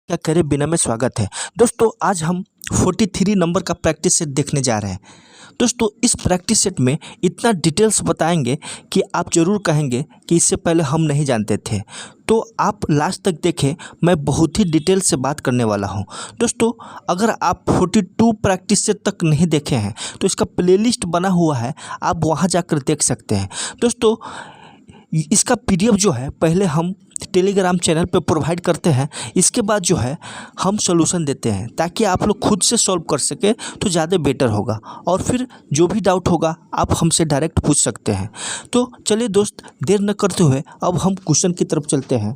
क्या करे बिना में स्वागत है। दोस्तों आज हम 43 नंबर का प्रैक्टिस सेट देखने जा रहे हैं। दोस्तों इस प्रैक्टिस सेट में इतना डिटेल्स बताएंगे कि आप ज़रूर कहेंगे कि इससे पहले हम नहीं जानते थे। तो आप लास्ट तक देखें, मैं बहुत ही डिटेल से बात करने वाला हूं। दोस्तों अगर आप 42 प्रैक्टिस सेट तक नहीं देखे हैं तो इसका प्लेलिस्ट बना हुआ है, आप वहां जाकर देख सकते हैं। दोस्तों इसका पीडीएफ जो है पहले हम टेलीग्राम चैनल पे प्रोवाइड करते हैं, इसके बाद जो है हम सॉल्यूशन देते हैं ताकि आप लोग खुद से सॉल्व कर सके तो ज़्यादा बेटर होगा। और फिर जो भी डाउट होगा आप हमसे डायरेक्ट पूछ सकते हैं। तो चलिए दोस्त, देर न करते हुए अब हम क्वेश्चन की तरफ चलते हैं।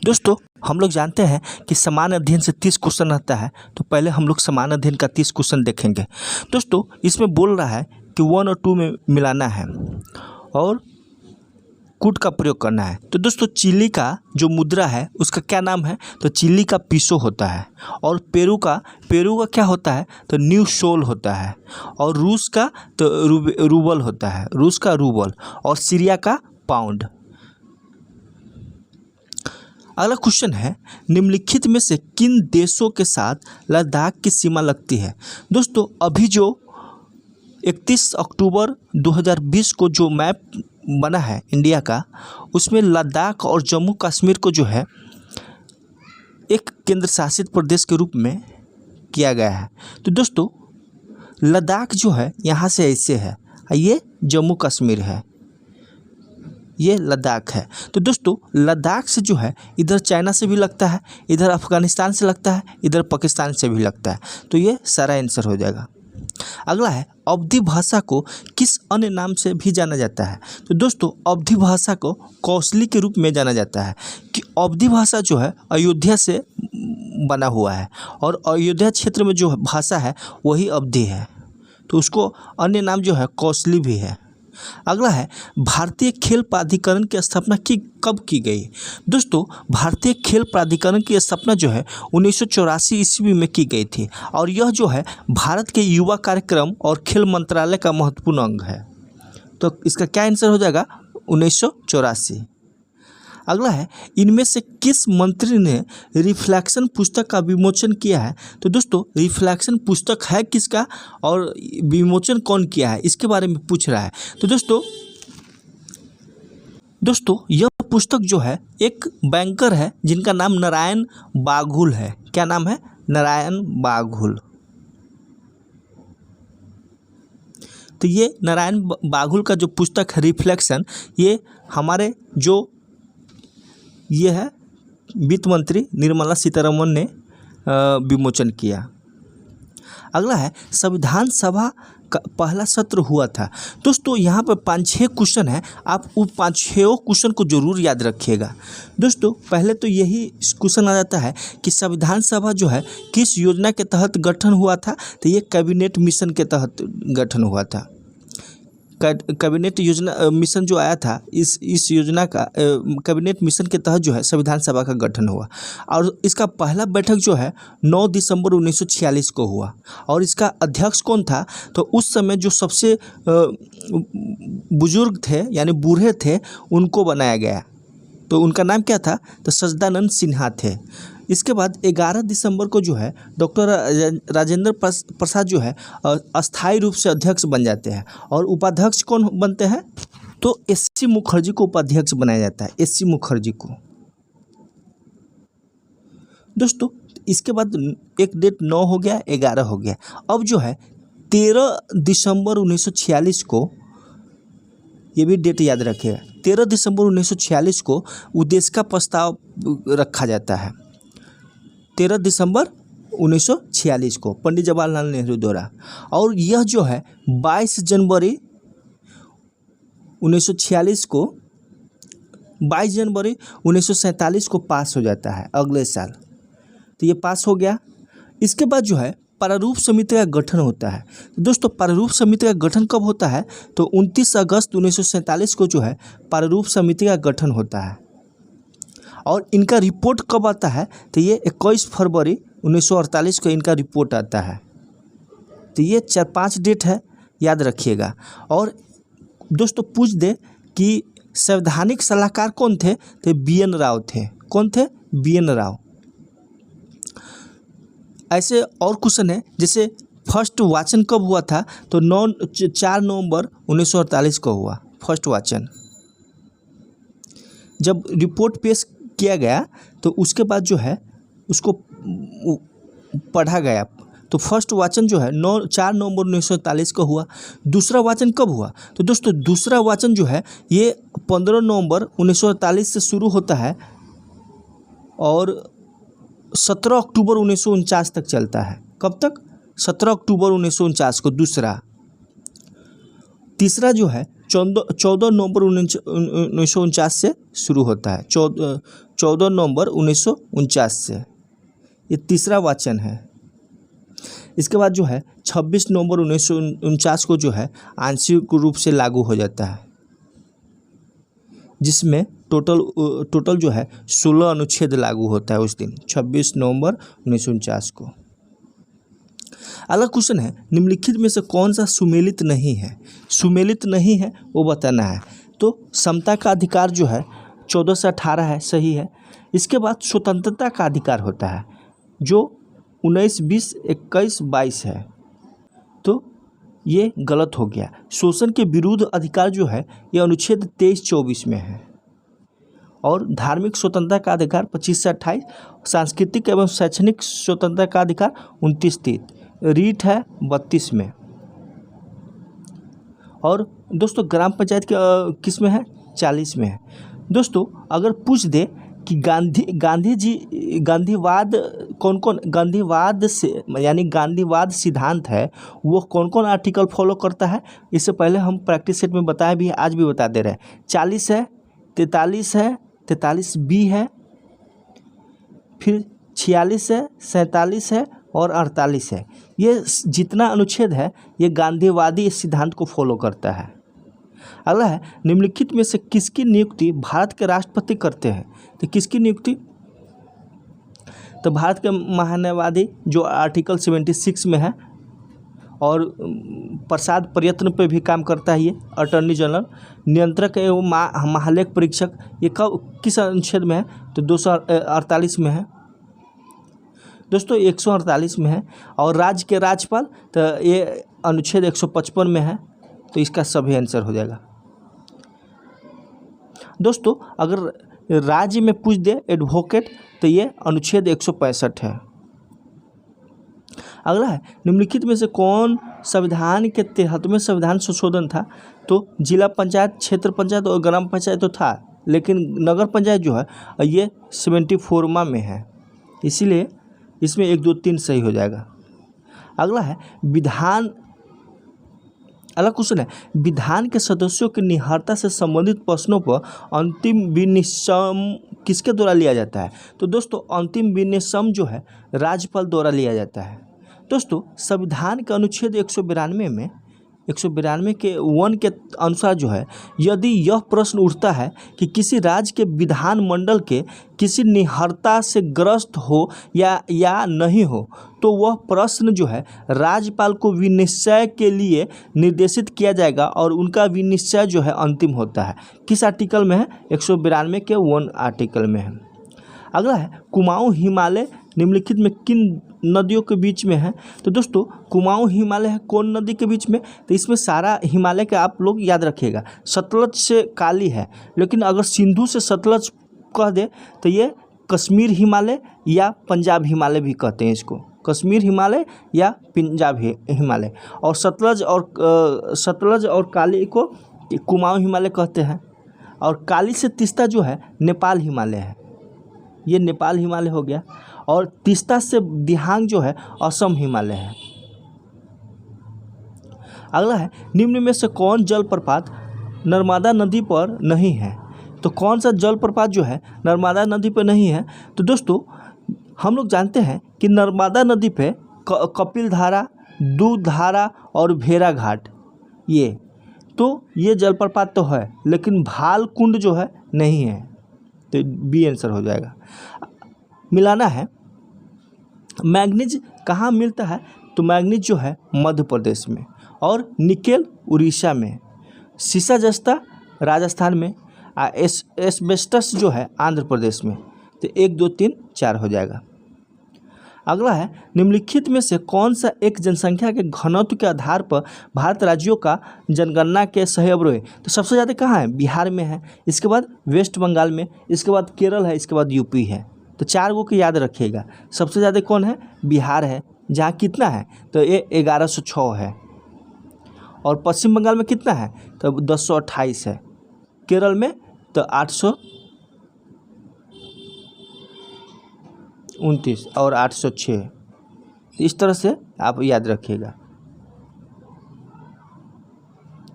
दोस्तों हम लोग जानते हैं कि समान अध्ययन से 30 क्वेश्चन आता है, तो पहले हम लोग समान अध्ययन का 30 क्वेश्चन देखेंगे। दोस्तों इसमें बोल रहा है कि 1 और 2 में मिलाना है और कूट का प्रयोग करना है। तो दोस्तों चिली का जो मुद्रा है उसका क्या नाम है? तो चिली का पीसो होता है। और पेरू का क्या होता है? तो न्यू सोल होता है। और रूस का तो रूबल होता है, रूस का रूबल। और सीरिया का पाउंड। अगला क्वेश्चन है, निम्नलिखित में से किन देशों के साथ लद्दाख की सीमा लगती है? दोस्तों अभी जो 31 अक्टूबर 2020 को जो मैप बना है इंडिया का, उसमें लद्दाख और जम्मू कश्मीर को जो है एक केंद्र शासित प्रदेश के रूप में किया गया है। तो दोस्तों लद्दाख जो है यहाँ से ऐसे है, ये जम्मू कश्मीर है, ये लद्दाख है। तो दोस्तों लद्दाख से जो है इधर चाइना से भी लगता है, इधर अफगानिस्तान से लगता है, इधर पाकिस्तान से भी लगता है। तो ये सारा आंसर हो जाएगा। अगला है, अवधी भाषा को किस अन्य नाम से भी जाना जाता है? तो दोस्तों अवधी भाषा को कौशली के रूप में जाना जाता है कि अवधी भाषा जो है अयोध्या से बना हुआ है और अयोध्या क्षेत्र में जो भाषा है वही अवधी है, तो उसको अन्य नाम जो है कौशली भी है। अगला है, भारतीय खेल प्राधिकरण की स्थापना कब की गई? दोस्तों भारतीय खेल प्राधिकरण की स्थापना जो है 1984 ईस्वी में की गई थी और यह जो है भारत के युवा कार्यक्रम और खेल मंत्रालय का महत्वपूर्ण अंग है। तो इसका क्या आंसर हो जाएगा? 1984। अगला है, इनमें से किस मंत्री ने रिफ्लेक्शन पुस्तक का विमोचन किया है? तो दोस्तों रिफ्लेक्शन पुस्तक है किसका और विमोचन कौन किया है, इसके बारे में पूछ रहा है। तो दोस्तों यह पुस्तक जो है एक बैंकर है जिनका नाम नारायण बाघुल है। क्या नाम है? नारायण बाघुल। तो ये नारायण बाघुल का जो पुस्तक है रिफ्लेक्शन, ये हमारे जो ये है वित्त मंत्री निर्मला सीतारमण ने विमोचन किया। अगला है, संविधान सभा का पहला सत्र हुआ था। दोस्तों यहाँ पर 5-6 क्वेश्चन है, आप उन 5-6 क्वेश्चन को जरूर याद रखिएगा। दोस्तों पहले तो यही क्वेश्चन आ जाता है कि संविधान सभा जो है किस योजना के तहत गठन हुआ था? तो ये कैबिनेट मिशन के तहत गठन हुआ था। कैबिनेट योजना मिशन जो आया था, इस योजना का कैबिनेट मिशन के तहत जो है संविधान सभा का गठन हुआ। और इसका पहला बैठक जो है 9 दिसंबर 1946 को हुआ। और इसका अध्यक्ष कौन था? तो उस समय जो सबसे बुजुर्ग थे यानी बूढ़े थे उनको बनाया गया। तो उनका नाम क्या था? तो सच्चिदानंद सिन्हा थे। इसके बाद 11 दिसंबर को जो है डॉक्टर राजेंद्र प्रसाद जो है अस्थायी रूप से अध्यक्ष बन जाते हैं। और उपाध्यक्ष कौन बनते हैं? तो एस.सी. मुखर्जी को उपाध्यक्ष बनाया जाता है, एस.सी. मुखर्जी को। दोस्तों इसके बाद एक डेट 9 हो गया, 11 हो गया। अब जो है 13 दिसंबर 1946 को, ये भी डेट याद रखिएगा, 13 दिसंबर 1946 को उद्देश्य का प्रस्ताव रखा जाता है। 13 दिसंबर 1946 को पंडित जवाहरलाल नेहरू द्वारा। और यह जो है 22 जनवरी 1946 को, 22 जनवरी 1947 को पास हो जाता है अगले साल। तो ये पास हो गया। इसके बाद जो है प्रारूप समिति का गठन होता है। तो दोस्तों प्रारूप समिति का गठन कब होता है? तो 29 अगस्त 1947 को जो है प्रारूप समिति का गठन होता है। और इनका रिपोर्ट कब आता है? तो ये 21 फरवरी 1948 को इनका रिपोर्ट आता है। तो ये 4-5 डेट है, याद रखिएगा। और दोस्तों पूछ दे कि संवैधानिक सलाहकार कौन थे? तो बी.एन. राव थे। कौन थे? BN राव। ऐसे और क्वेश्चन है, जैसे फर्स्ट वाचन कब हुआ था? तो 4 नवंबर 1948 को हुआ फर्स्ट वाचन। जब रिपोर्ट पेश किया गया तो उसके बाद जो है उसको पढ़ा गया। तो फर्स्ट वाचन जो है 4 नवंबर 1943 को हुआ। दूसरा वाचन कब हुआ? तो दोस्तों दूसरा वाचन जो है ये 15 नवंबर 1948 से शुरू होता है और 17 अक्टूबर 1949 तक चलता है। कब तक? 17 अक्टूबर 1949 को दूसरा। तीसरा जो है 14 नवंबर 1949 से शुरू होता है। 14 नवंबर 1949 से ये तीसरा वाचन है। इसके बाद जो है 26 नवंबर 1949 को जो है आंशिक रूप से लागू हो जाता है, जिसमें टोटल जो है 16 अनुच्छेद लागू होता है उस दिन 26 नवंबर 1949 को। अगला क्वेश्चन है, निम्नलिखित में से कौन सा सुमेलित नहीं है? सुमेलित नहीं है वो बताना है। तो समता का अधिकार जो है 14 से 18 है, सही है। इसके बाद स्वतंत्रता का अधिकार होता है जो 19, 20, 21, 22 है, तो ये गलत हो गया। शोषण के विरुद्ध अधिकार जो है ये अनुच्छेद 23-24 में है। और धार्मिक स्वतंत्रता का अधिकार 25 से 28, सांस्कृतिक एवं शैक्षणिक स्वतंत्रता का अधिकार 29-30, रीट है 32 में। और दोस्तों ग्राम पंचायत के किस में है? 40 में है। दोस्तों अगर पूछ दे कि गांधी जी गांधीवाद गांधीवाद से यानी गांधीवाद सिद्धांत है वो कौन कौन आर्टिकल फॉलो करता है, इससे पहले हम प्रैक्टिस सेट में बताया भी है, आज भी बता दे रहे हैं। 40 है, 43 है, 43B है, फिर 46 है, 47 है और 48 है। ये जितना अनुच्छेद है ये गांधीवादी सिद्धांत को फॉलो करता है। अगला है, निम्नलिखित में से किसकी नियुक्ति भारत के राष्ट्रपति करते हैं? तो किसकी नियुक्ति? तो भारत के महान्यायवादी जो आर्टिकल 76 में है और प्रसाद प्रयत्न पे भी काम करता है ये अटॉर्नी जनरल। नियंत्रक एवं महालेख परीक्षक ये किस अनुच्छेद में है? तो 248 में है। दोस्तों 148 में है। और राज्य के राज्यपाल तो ये अनुच्छेद 155 में है, तो इसका सभी आंसर हो जाएगा। दोस्तों अगर राज्य में पूछ दे एडवोकेट तो ये अनुच्छेद 165 है। अगला है, निम्नलिखित में से कौन संविधान के 73वें संविधान संशोधन था? तो जिला पंचायत, क्षेत्र पंचायत और ग्राम पंचायत तो था, लेकिन नगर पंचायत जो है ये 74वां में है, इसीलिए इसमें 1, 2, 3 सही हो जाएगा। अगला है, अगला क्वेश्चन है, विधान के सदस्यों की निहारता से संबंधित प्रश्नों पर अंतिम विनिश्चय किसके द्वारा लिया जाता है? तो दोस्तों अंतिम विनिश्चय जो है राज्यपाल द्वारा लिया जाता है। दोस्तों संविधान के अनुच्छेद 192 के 1 के अनुसार जो है, यदि यह प्रश्न उठता है कि किसी राज्य के विधानमंडल के किसी निहरता से ग्रस्त हो या नहीं हो, तो वह प्रश्न जो है राज्यपाल को विनिश्चय के लिए निर्देशित किया जाएगा और उनका विनिश्चय जो है अंतिम होता है। किस आर्टिकल में है? 192 के 1 आर्टिकल में है। अगला है, कुमाऊं हिमालय निम्नलिखित में किन नदियों के बीच में है? तो दोस्तों कुमाऊं हिमालय है कौन नदी के बीच में? तो इसमें सारा हिमालय के आप लोग याद रखिएगा। सतलज से काली है, लेकिन अगर सिंधु से सतलज कह दे तो ये कश्मीर हिमालय या पंजाब हिमालय भी कहते हैं इसको, कश्मीर हिमालय या पंजाब हिमालय। और सतलज और काली को कुमाऊं हिमालय कहते हैं। और काली से तीस्ता जो है नेपाल हिमालय है, ये नेपाल हिमालय हो गया। और तीस्ता से दिहांग जो है असम हिमालय है। अगला है, निम्न में से कौन जलप्रपात नर्मदा नदी पर नहीं है? तो कौन सा जलप्रपात जो है नर्मदा नदी पर नहीं है? तो दोस्तों हम लोग जानते हैं कि नर्मदा नदी पे कपिल धारा, दूध धारा और भेड़ा घाट ये जलप्रपात तो है, लेकिन भाल कुंड जो है नहीं है, तो बी आंसर हो जाएगा। मिलाना है, मैग्नीज कहाँ मिलता है? तो मैग्नीज जो है मध्य प्रदेश में, और निकेल उड़ीसा में, सीसा जस्ता राजस्थान में, एस्बेस्टस जो है आंध्र प्रदेश में। तो 1 2 3 4 हो जाएगा। अगला है, निम्नलिखित में से कौन सा एक जनसंख्या के घनत्व के आधार पर भारत राज्यों का जनगणना के सही अवरोह है? तो सबसे ज़्यादा कहाँ है? बिहार में है, इसके बाद वेस्ट बंगाल में, इसके बाद केरल है, इसके बाद यूपी है। तो 4 गो के याद रखिएगा। सबसे ज़्यादा कौन है? बिहार है, जहाँ कितना है? तो ये 1106 है। और पश्चिम बंगाल में कितना है? तो 1028 है। केरल में तो 829 और 806। तो इस तरह से आप याद रखिएगा।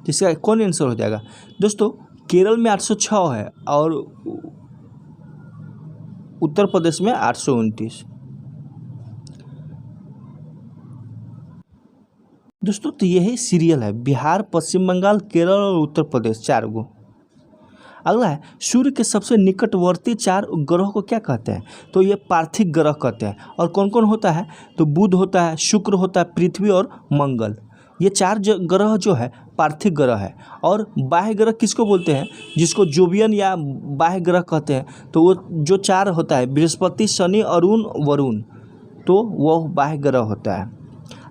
इसका कौन आंसर हो जाएगा? दोस्तों केरल में 806 है और उत्तर प्रदेश में 829। दोस्तों तो यही सीरियल है, बिहार, पश्चिम बंगाल, केरल और उत्तर प्रदेश, 4 गो। अगला है, सूर्य के सबसे निकटवर्ती 4 ग्रह को क्या कहते हैं? तो ये पार्थिव ग्रह कहते हैं। और कौन कौन होता है? तो बुध होता है, शुक्र होता है, पृथ्वी और मंगल। ये 4 ग्रह जो है पार्थिव ग्रह है। और बाह्य ग्रह किसको बोलते हैं? जिसको जोवियन या बाह्य ग्रह कहते हैं। तो वो जो 4 होता है, बृहस्पति, शनि, अरुण, वरुण, तो वह बाह्य ग्रह होता है।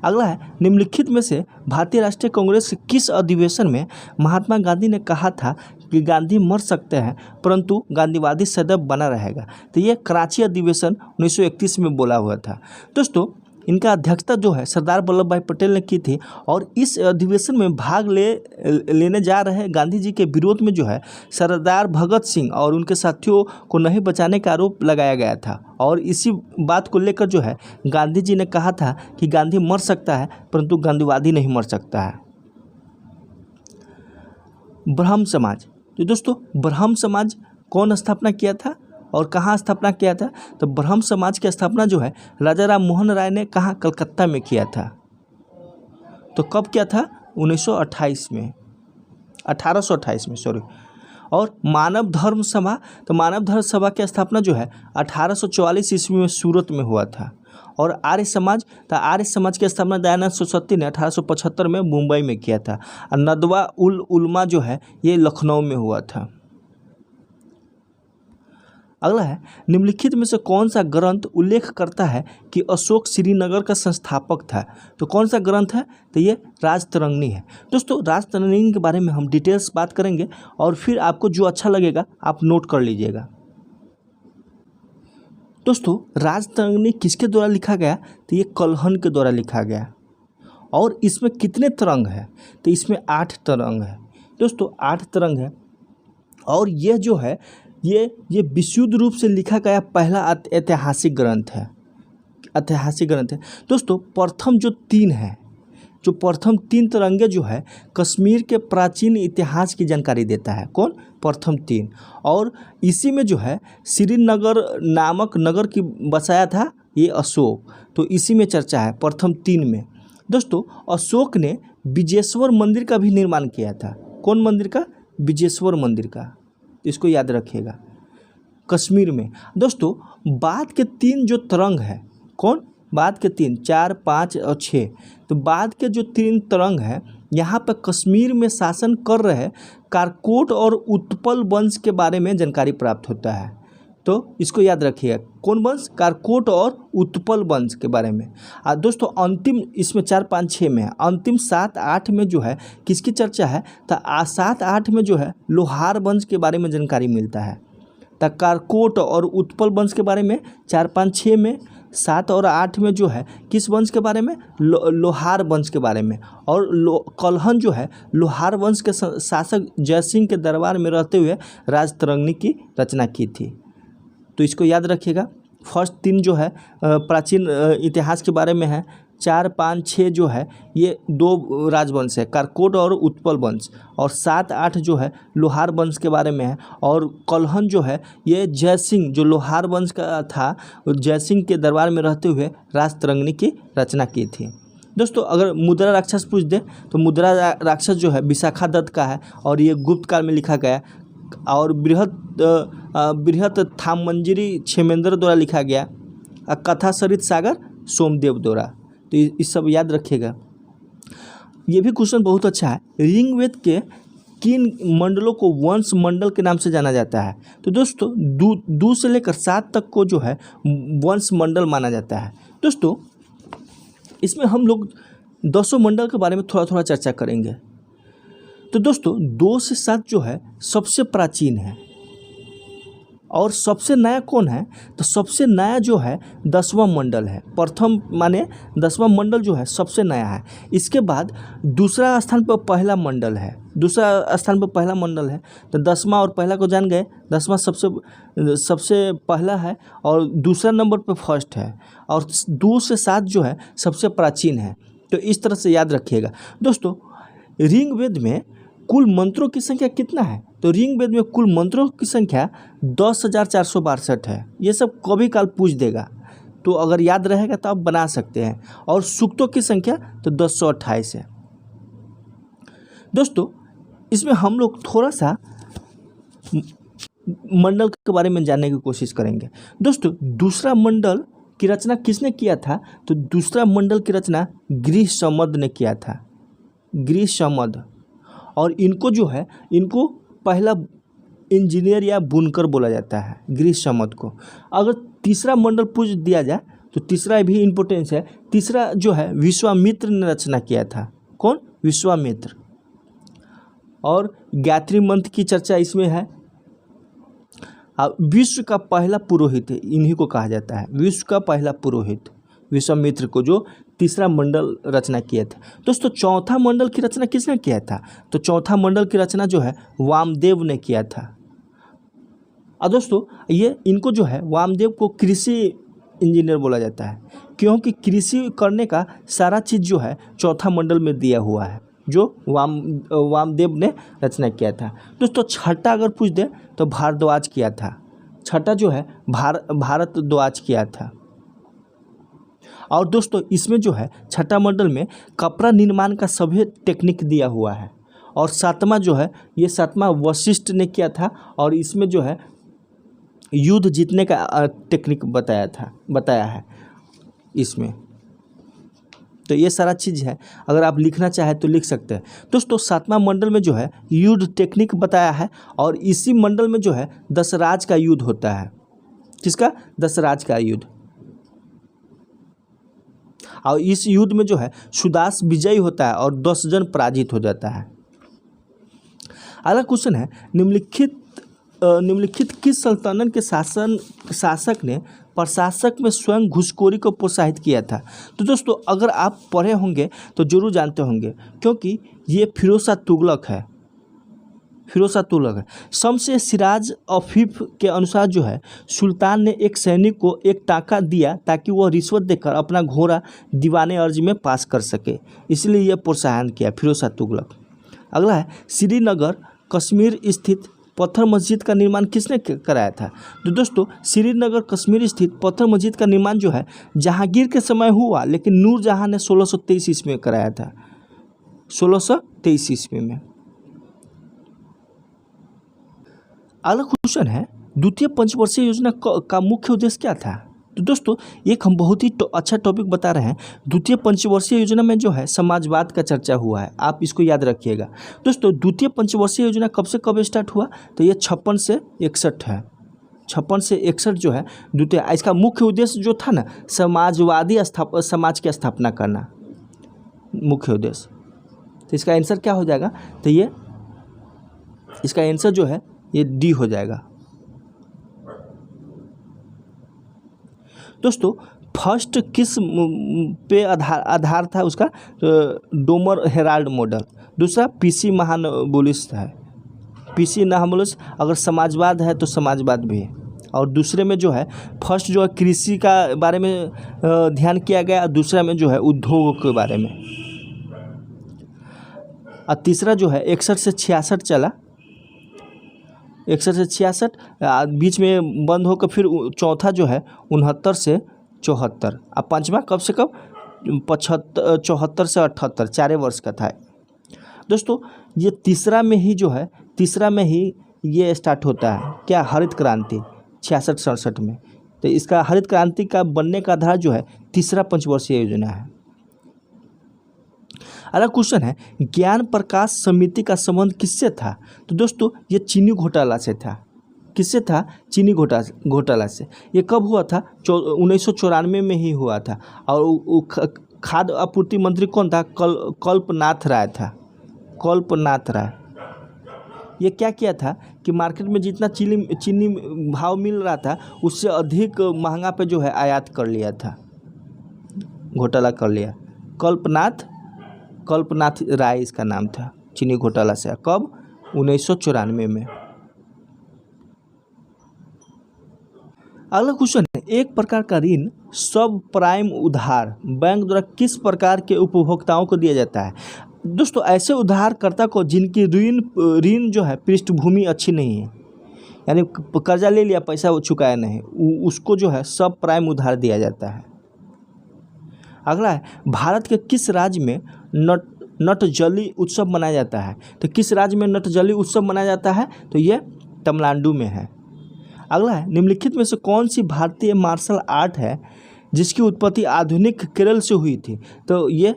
अगला है, निम्नलिखित में से भारतीय राष्ट्रीय कांग्रेस के किस अधिवेशन में महात्मा गांधी ने कहा था कि गांधी मर सकते हैं परंतु गांधीवादी सदैव बना रहेगा? तो ये कराची अधिवेशन 1931 में बोला हुआ था। दोस्तों इनका अध्यक्षता जो है सरदार वल्लभ भाई पटेल ने की थी। और इस अधिवेशन में भाग लेने जा रहे गांधी जी के विरोध में जो है सरदार भगत सिंह और उनके साथियों को नहीं बचाने का आरोप लगाया गया था। और इसी बात को लेकर जो है गांधी जी ने कहा था कि गांधी मर सकता है परंतु गांधीवादी नहीं मर सकता है। ब्रह्म समाज, तो दोस्तों ब्रह्म समाज कौन स्थापना किया था और कहाँ स्थापना किया था? तो ब्रह्म समाज की स्थापना जो है राजा राम मोहन राय ने कहाँ? कलकत्ता में किया था। तो कब किया था? 1928 में, 1828 में, सॉरी। और मानव धर्म सभा, तो मानव धर्म सभा की स्थापना जो है 1844 ईस्वी में सूरत में हुआ था। और आर्य समाज, तो आर्य समाज की स्थापना दयानंद सरस्वती ने 1875 में मुंबई में किया था। और नदवा उल उलमा जो है ये लखनऊ में हुआ था। अगला है, निम्नलिखित में से कौन सा ग्रंथ उल्लेख करता है कि अशोक श्रीनगर का संस्थापक था? तो कौन सा ग्रंथ है? तो ये राजतरंगिणी है। दोस्तों राजतरंगिणी के बारे में हम डिटेल्स बात करेंगे और फिर आपको जो अच्छा लगेगा आप नोट कर लीजिएगा। दोस्तों राजतरंगिणी किसके द्वारा लिखा गया? तो ये कल्हण के द्वारा लिखा गया। और इसमें कितने तरंग है? तो इसमें 8 तरंग है। दोस्तों 8 तरंग है। और यह जो है ये विशुद्ध रूप से लिखा गया पहला ऐतिहासिक ग्रंथ है, ऐतिहासिक ग्रंथ है। दोस्तों प्रथम जो 3 है, जो प्रथम 3 तरंगे जो है कश्मीर के प्राचीन इतिहास की जानकारी देता है। कौन? प्रथम 3। और इसी में जो है श्रीनगर नामक नगर की बसाया था ये अशोक, तो इसी में चर्चा है प्रथम 3 में। दोस्तों अशोक ने विजेश्वर मंदिर का भी निर्माण किया था। कौन मंदिर का? विजेश्वर मंदिर का, इसको याद रखिएगा, कश्मीर में। दोस्तों बाद के 3 जो तरंग है, कौन? बाद के 3, 4, 5 और 6। तो बाद के जो 3 तरंग है यहाँ पर कश्मीर में शासन कर रहे कारकोट और उत्पल वंश के बारे में जानकारी प्राप्त होता है। तो इसको याद रखिए, कौन वंश? कारकोट और उत्पल वंश के बारे में। दोस्तों अंतिम इसमें 4, 5, 6 में है। अंतिम 7, 8 में जो है किसकी चर्चा है? तो 7, 8 में जो है लोहार वंश के बारे में जानकारी मिलता है। तो कारकोट और उत्पल वंश के बारे में 4, 5, 6 में, 7 और 8 में जो है किस वंश के बारे में? लोहार वंश के बारे में। और कल्हण जो है लोहार वंश के शासक जयसिंह के दरबार में रहते हुए राजतरंगिणी की रचना की थी। तो इसको याद रखिएगा। फर्स्ट 3 जो है प्राचीन इतिहास के बारे में है। 4, 5, 6 जो है ये 2 राजवंश है, कारकोट और उत्पल वंश। और 7, 8 जो है लोहार वंश के बारे में है। और कल्हण जो है ये जयसिंह जो लोहार वंश का था, जयसिंह के दरबार में रहते हुए राजतरंगिणी की रचना की थी। दोस्तों अगर मुद्रा राक्षस पूछ दे तो मुद्रा राक्षस जो है विशाखा दत्त का है और ये गुप्त काल में लिखा गया। और बृहत थामंजरी क्षेमेंद्र द्वारा लिखा गया। कथा सरित सागर सोमदेव द्वारा। तो ये सब याद रखिएगा। ये भी क्वेश्चन बहुत अच्छा है। ऋग्वेद के किन मंडलों को वंश मंडल के नाम से जाना जाता है? तो दोस्तों दू से लेकर 7 तक को जो है वंश मंडल माना जाता है। दोस्तों इसमें हम लोग 10 मंडल के बारे में थोड़ा थोड़ा चर्चा करेंगे। तो दोस्तों 2 से 7 जो है सबसे प्राचीन है और सबसे नया कौन है? तो सबसे नया जो है 10वां मंडल है। प्रथम माने 10वां मंडल जो है सबसे नया है। इसके बाद दूसरा स्थान पर पहला मंडल है। दूसरा स्थान पर पहला मंडल है। तो 10वां और पहला को जान गए। 10वां सबसे पहला है और दूसरा नंबर पर फर्स्ट है और 2 से 7 जो है सबसे प्राचीन है। तो इस तरह से याद रखिएगा। दोस्तों ऋग्वेद में कुल मंत्रों की संख्या कितना है? तो ऋग्वेद में कुल मंत्रों की संख्या 10,462 है। ये सब कभी काल पूछ देगा, तो अगर याद रहेगा तो आप बना सकते हैं। और सूक्तों की संख्या तो 1028 है। दोस्तों इसमें हम लोग थोड़ा सा मंडल के बारे में जानने की कोशिश करेंगे। दोस्तों दूसरा मंडल की रचना किसने किया था? तो दूसरा मंडल की रचना गृहसमद ने किया था। गृहसमद। और इनको जो है इनको पहला इंजीनियर या बुनकर बोला जाता है, गृहसमद को। अगर तीसरा मंडल पूछ दिया जाए तो तीसरा भी इम्पोर्टेंस है। तीसरा जो है विश्वामित्र ने रचना किया था। कौन? विश्वामित्र। और गायत्री मंत्र की चर्चा इसमें है। विश्व का पहला पुरोहित इन्हीं को कहा जाता है। विश्व का पहला पुरोहित विश्वामित्र को जो तीसरा मंडल रचना किया था। दोस्तों चौथा मंडल की रचना किसने किया था? तो चौथा मंडल की रचना जो है वामदेव ने किया था। और दोस्तों ये इनको जो है वामदेव को कृषि इंजीनियर बोला जाता है, क्योंकि कृषि करने का सारा चीज़ जो है चौथा मंडल में दिया हुआ है, जो वामदेव ने रचना किया था। दोस्तों छठा अगर पूछ दे तो भारद्वाज किया था। छठा जो है भारद्वाज किया था। और दोस्तों इसमें जो है छठा मंडल में कपड़ा निर्माण का सभी टेक्निक दिया हुआ है। और सातवां जो है ये सातवां वशिष्ठ ने किया था और इसमें जो है युद्ध जीतने का टेक्निक बताया है इसमें। तो ये सारा चीज़ है, अगर आप लिखना चाहें तो लिख सकते हैं। दोस्तों सातवां मंडल में जो है युद्ध टेक्निक बताया है और इसी मंडल में जो है दशराज का युद्ध होता है। किसका? दशराज का युद्ध। और इस युद्ध में जो है सुदास विजयी होता है और 10 जन पराजित हो जाता है। अगला क्वेश्चन है निम्नलिखित किस सल्तनत के शासक ने प्रशासक में स्वयं घूसखोरी को प्रोत्साहित किया था? तो दोस्तों अगर आप पढ़े होंगे तो जरूर जानते होंगे, क्योंकि ये फिरोज शाह तुगलक है। शम्स सिराज अफीफ के अनुसार जो है सुल्तान ने एक सैनिक को एक टाका दिया ताकि वह रिश्वत देकर अपना घोड़ा दीवाने अर्ज में पास कर सके, इसलिए यह प्रोत्साहन किया फिरोज शाह तुगलक। अगला है श्रीनगर कश्मीर स्थित पत्थर मस्जिद का निर्माण किसने कराया था? तो दोस्तों श्रीनगर कश्मीर स्थित पत्थर मस्जिद का निर्माण जो है जहांगीर के समय हुआ, लेकिन नूरजहां ने 1623 ईस्वी में कराया था। 1623 ईस्वी में। अगला क्वेश्चन है द्वितीय पंचवर्षीय योजना का मुख्य उद्देश्य क्या था? तो दोस्तों एक हम बहुत ही अच्छा टॉपिक बता रहे हैं। द्वितीय पंचवर्षीय योजना में जो है समाजवाद का चर्चा हुआ है, आप इसको याद रखिएगा। दोस्तों द्वितीय पंचवर्षीय योजना कब से कब स्टार्ट हुआ? तो ये 56 से 61 है। 56 से 61 जो है द्वितीय। इसका मुख्य उद्देश्य जो था ना, समाजवादी समाज की स्थापना करना मुख्य उद्देश्य। तो इसका आंसर क्या हो जाएगा? तो ये इसका आंसर जो है ये डी हो जाएगा। दोस्तों फर्स्ट किस पे आधार था उसका? Domar Herald model. दूसरा पीसी महानबोलिस है। पीसी महानबोलिस अगर समाजवाद है तो समाजवाद भी है। और दूसरे में जो है फर्स्ट जो है कृषि का बारे में ध्यान किया गया, और दूसरा में जो है उद्योग के बारे में। और तीसरा जो है 61 से 66 चला। 61 से 66 बीच में बंद होकर फिर चौथा जो है 69 से 74। अब पांचवा कब से कब? 74 से 78, 4 वर्ष का था। दोस्तों ये तीसरा में ही ये स्टार्ट होता है क्या? हरित क्रांति 66-67 में। तो इसका हरित क्रांति का बनने का आधार जो है तीसरा पंचवर्षीय योजना है। अगला क्वेश्चन है, ज्ञान प्रकाश समिति का संबंध किससे था? तो दोस्तों ये चीनी घोटाला से था। किससे था? चीनी घोटाला से। ये कब हुआ था? 1994 में ही हुआ था। और खाद्य आपूर्ति मंत्री कौन था? कल्पनाथ राय था। कल्पनाथ राय। ये क्या किया था कि मार्केट में जितना चीनी भाव मिल रहा था उससे अधिक महंगा पे जो है आयात कर लिया था, घोटाला कर लिया। कल्पनाथ राय इसका नाम था। चीनी घोटाला से कब? 1994 में। अगला क्वेश्चन है, एक प्रकार का ऋण सब प्राइम उधार बैंक द्वारा किस प्रकार के उपभोक्ताओं को दिया जाता है? दोस्तों ऐसे उधारकर्ता को जिनकी ऋण जो है पृष्ठभूमि अच्छी नहीं है, यानी कर्जा ले लिया पैसा वो चुकाया नहीं, उसको जो है सब प्राइम उधार दिया जाता है। अगला है, भारत के किस राज्य में नटजली उत्सव मनाया जाता है? तो किस राज्य में नटजली उत्सव मनाया जाता है? तो ये तमिलनाडु में है। अगला है, निम्नलिखित में से कौन सी भारतीय मार्शल आर्ट है जिसकी उत्पत्ति आधुनिक केरल से हुई थी? तो ये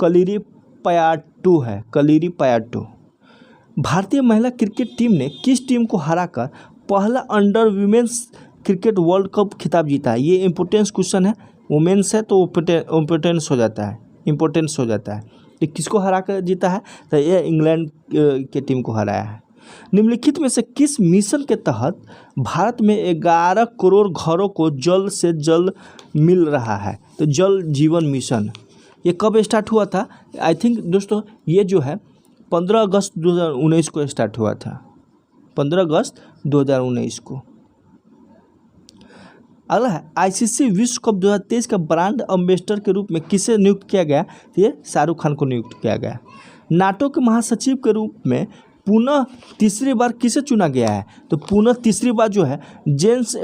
कलिरिपयट्टू है। कलिरिपयट्टू। भारतीय महिला क्रिकेट टीम ने किस टीम को हराकर पहला under women's cricket world cup खिताब जीता है? ये इम्पोर्टेंस क्वेश्चन है। वुमेन्स है तो इम्पोर्टेंस हो जाता है। ये किसको हरा कर जीता है? तो ये इंग्लैंड के टीम को हराया है। निम्नलिखित में से किस मिशन के तहत भारत में 11 करोड़ घरों को जल से जल मिल रहा है? तो जल जीवन मिशन। ये कब स्टार्ट हुआ था? आई थिंक दोस्तों ये जो है 15 अगस्त 2019 को स्टार्ट हुआ था। 15 अगस्त 2019 को। अगला है, आईसीसी विश्व कप 2023 का ब्रांड एम्बेसडर के रूप में किसे नियुक्त किया गया? तो ये शाहरुख खान को नियुक्त किया गया। नाटो के महासचिव के रूप में पुनः तीसरी बार किसे चुना गया है? तो पुनः तीसरी बार जो है जेंस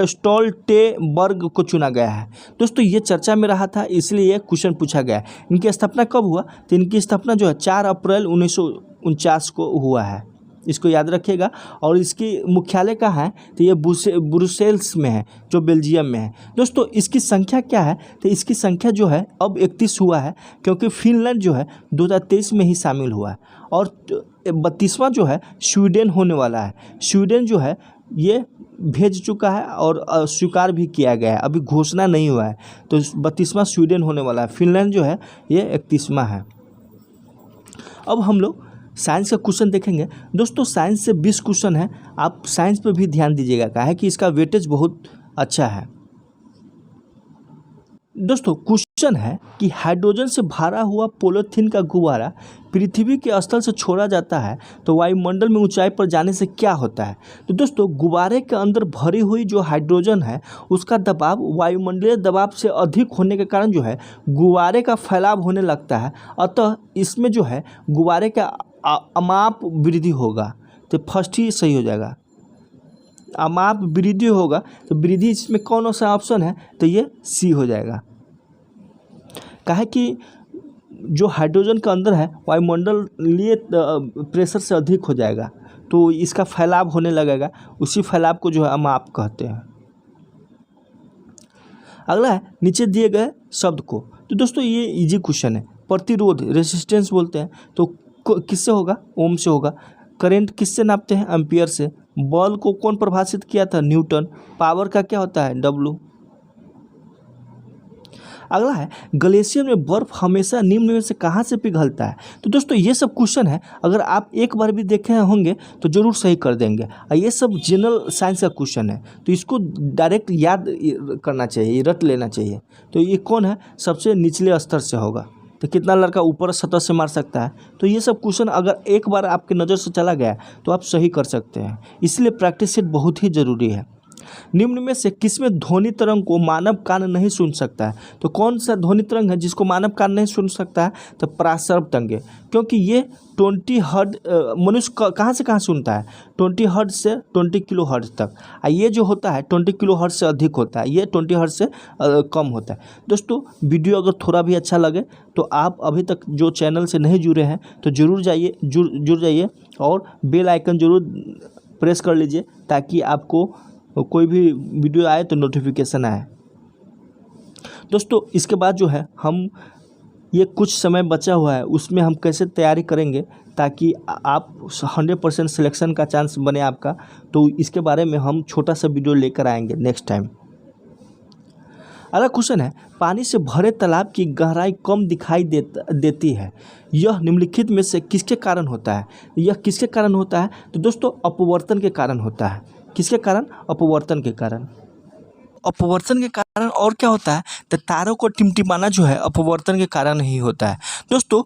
स्टोल्टेनबर्ग को चुना गया है। दोस्तों ये चर्चा में रहा था इसलिए ये क्वेश्चन पूछा गया है। इनकी स्थापना कब हुआ? तो इनकी स्थापना जो है 4 अप्रैल 1949 को हुआ है। इसको याद रखिएगा। और इसकी मुख्यालय कहाँ है? तो ये ब्रुसेल्स में है, जो बेल्जियम में है। दोस्तों इसकी संख्या क्या है? तो इसकी संख्या जो है अब 31 हुआ है, क्योंकि फिनलैंड जो है 2023 में ही शामिल हुआ है। और 32वां जो है स्वीडन होने वाला है। स्वीडन जो है ये भेज चुका है और स्वीकार भी किया गया है, अभी घोषणा नहीं हुआ है। तो 32वां स्वीडन होने वाला है। फिनलैंड जो है ये 31वां है। अब हम लोग साइंस का क्वेश्चन देखेंगे। दोस्तों साइंस से 20 क्वेश्चन है, आप साइंस पे भी ध्यान दीजिएगा, क्या है कि इसका वेटेज बहुत अच्छा है। दोस्तों क्वेश्चन है कि हाइड्रोजन से भरा हुआ पॉलीथीन का गुब्बारा पृथ्वी के स्थल से छोड़ा जाता है तो वायुमंडल में ऊंचाई पर जाने से क्या होता है? तो दोस्तों गुब्बारे के अंदर भरी हुई जो हाइड्रोजन है उसका दबाव वायुमंडलीय दबाव से अधिक होने के कारण जो है गुब्बारे का फैलाव होने लगता है। अतः इसमें जो है गुब्बारे का अमाप वृद्धि होगा। तो फर्स्ट ही सही हो जाएगा, अमाप वृद्धि होगा। तो वृद्धि इसमें कौन सा ऑप्शन है? तो ये सी हो जाएगा। कहा कि जो हाइड्रोजन का अंदर है वायुमंडलीय प्रेशर से अधिक हो जाएगा तो इसका फैलाव होने लगेगा, उसी फैलाव को जो है अमाप कहते हैं। अगला है नीचे दिए गए शब्द को। तो दोस्तों ये इजी क्वेश्चन है। प्रतिरोध रेसिस्टेंस बोलते हैं तो किससे होगा? ओम से होगा। करंट किससे नापते हैं? एम्पियर से। बल को कौन परिभाषित किया था? न्यूटन। पावर का क्या होता है? डब्लू। अगला है ग्लेशियर में बर्फ हमेशा निम्न में से कहाँ से पिघलता है? तो दोस्तों ये सब क्वेश्चन है, अगर आप एक बार भी देखे होंगे तो जरूर सही कर देंगे। और ये सब जनरल साइंस का क्वेश्चन है तो इसको डायरेक्ट याद करना चाहिए, रट लेना चाहिए। तो ये कौन है? सबसे निचले स्तर से होगा। तो कितना लड़का ऊपर सतह से मार सकता है? तो ये सब क्वेश्चन अगर एक बार आपके नज़र से चला गया तो आप सही कर सकते हैं, इसलिए प्रैक्टिस सेट बहुत ही ज़रूरी है। निम्न में से किसमें ध्वनि तरंग को मानव कान नहीं सुन सकता है? तो कौन सा ध्वनि तरंग है जिसको मानव कान नहीं सुन सकता है? तो प्रासर्व तरंगे, क्योंकि ये 20 हर्ट्ज मनुष्य कहाँ से कहाँ सुनता है? 20 हर्ट्ज से 20 किलो हर्ट्ज तक। ये जो होता है 20 किलो हर्ट्ज से अधिक होता है, ये 20 हर्ट्ज से कम होता है। दोस्तों वीडियो अगर थोड़ा भी अच्छा लगे तो आप अभी तक जो चैनल से नहीं जुड़े हैं तो ज़रूर जाइए, जुड़ जाइए और बेल आइकन ज़रूर प्रेस कर लीजिए ताकि आपको कोई भी वीडियो आए तो नोटिफिकेशन आए। दोस्तों इसके बाद जो है हम ये कुछ समय बचा हुआ है, उसमें हम कैसे तैयारी करेंगे ताकि आप 100% सिलेक्शन का चांस बने आपका, तो इसके बारे में हम छोटा सा वीडियो लेकर आएंगे नेक्स्ट टाइम। अगला क्वेश्चन है, पानी से भरे तालाब की गहराई कम दिखाई देती है, यह निम्नलिखित में से किसके कारण होता है? यह किसके कारण होता है? तो दोस्तों अपवर्तन के कारण होता है। किसके कारण? अपवर्तन के कारण। अपवर्तन के कारण और क्या होता है? तो तारों को टिमटिमाना जो है अपवर्तन के कारण ही होता है। दोस्तों